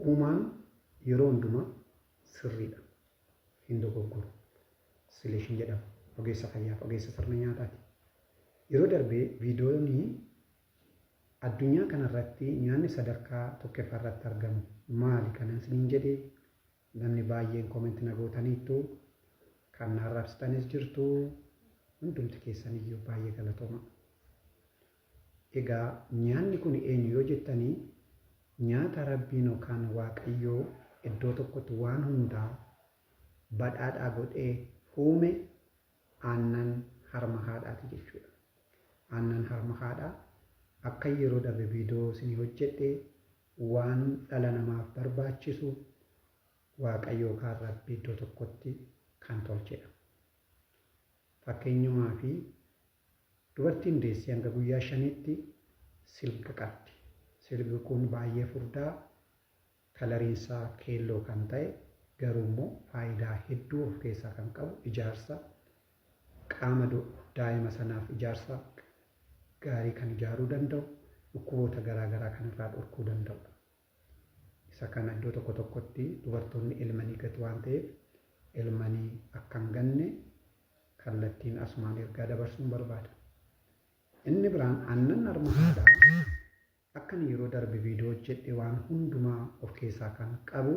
uumaan yeroo hundumaa sirriidha. Hin dogogguru. Sileeshin jedhama. Ogeessa fayyaaf ogeessa sirna nyaataati. Yeroo darbee viidiyoonni addunyaa kanarratti nyaanni sadarkaa tokkoffaa irratti argamu maali kanan isiniin jedhee namni baay'een koomentii nagootaniittu kan arrabsitanis jirtu hundumti keessaniyyuu baay'ee galatooma. Egaa nyaanni kun eenyu yoo jettanii nyaata Rabbiin yookaan Waaqayyoo iddoo tokkotti waan hundaa badhaadhaa godhee uume aannan harma haadhaati jechuudha. Aannan harma haadhaa akka yeroo darbe viidiyoo isinii hojjedhe waan dhala namaaf barbaachisu Waaqayyoo kan Rabbi iddoo tokkotti kan tolchedha. Fakkeenyumaa fi dubartiin deessee hanga guyyaa 5tti silga qabdi. Silgi kun baay'ee furdaa kalariinsaa keelloo kan ta'e garuu immoo faayidaa hedduu of keessaa kan qabu ijaarsa qaama daa'ima sanaaf ijaarsa gaarii kan ijaaruu danda'u dhukkuboota garaagaraa kan irraa dhorkuu danda'udha. Isa kana iddoo tokko tokkotti dubartoonni ilmanii gatu waan ta'eef ilmanii akka hin ganne kallattiin asumaan ergaa dabarsuun barbaada. Inni biraan aannan harma haadhaa akkan yeroo darbe viidiyoo hojjedhe waan hundumaa of keessaa kan qabu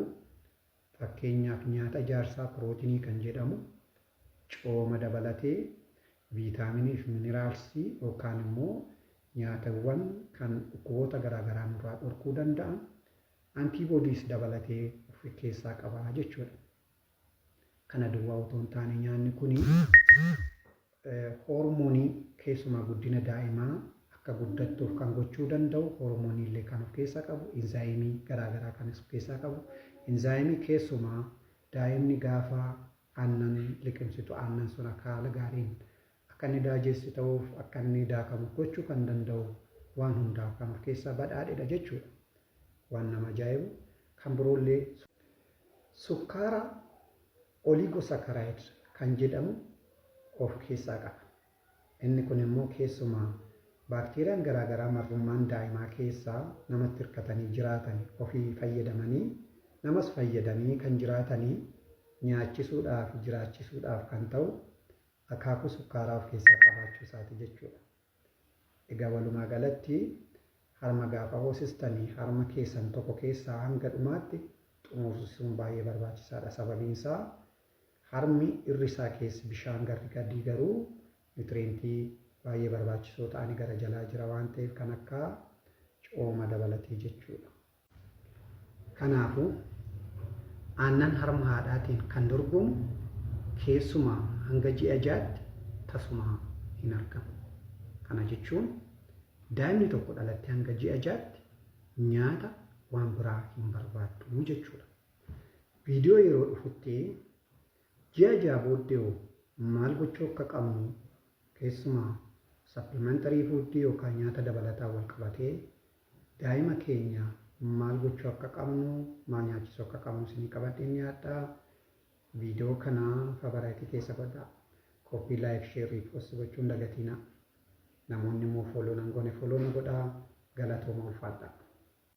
fakkeenyaaf nyaata ijaarsaa pirootinii kan jedhamu cooma dabalatee viitaaminii fi mineraalsii yookaan immoo nyaatawwan kan dhukkuboota garaagaraa nurraa dhorkuu danda'an antiboodiis dabalatee of keessaa qaba jechuudha. Kana duwwaa otoo hin taane nyaanni kuni hormoonii keessumaa guddina daa'imaa akka guddattuuf kan gochuu danda'u hormoonii illee kan of keessaa qabu inzaayimii garaagaraa kan of keessaa qabu inzaayimii keessumaa daa'imni gaafa aannan liqimsitu aannan sun akka haala gaariin akka inni daajessi ta'uuf akka inni daakamu gochuu kan danda'u waan hundaaf kan of keessaa badhaadhedha jechuudha. Waan nama ajaa'ibu kan biroollee sukkaara oligosaccharides kan jedhamu of keessaa qaba. Inni kun immoo keessumaa baakteeriyaan garaagaraa marrummaan daa'imaa keessaa namatti hirkatanii jiraatan ofii fayyadamanii namas fayyadanii kan jiraatanii nyaachisuudhaaf jiraachisuudhaaf kan ta'u akaakuu sukkaaraa of keessaa qabaachuu isaati jechuudha. Egaa walumaa galatti harma gaafa hoosistanii harma keessan tokko keessaa hanga dhumaatti xumursisuun baay'ee barbaachisaadha. Sababiin isaa harmi irri isaa keessa bishaan gadii garuu nitireentii baay'ee barbaachisoo ta'anii gara jalaa jira waan ta'eef kan akka cooma dabalatee jechuudha. Kanaafuu aannan harma haadhaatiin kan dorgomu keessumaa hanga ji'a 6tti tasumaa hin argamu. Kana jechuun daa'imni tokko dhalatte hanga ji'a 6tti nyaata waan biraa hin barbaaddu jechuudha. Viidiyoo yeroo dhufutti ji'a 6 booddee maal gochuu akka qabnu keessumaa supplementary food yookaan nyaata dabalataa wal qabatee daa'ima keenya maal gochuu akka qabnu maal nyaachisuu akka qabnu isinii qabadhee dhiyaadha. Viidiyoo kana favaraayitii keessa godhaa. Koppii laayik sheerii post gochuun dagatinaa. Namoonni immoo fooloo nan goone fooloo na godhaa. Galatooma ulfaadhaa.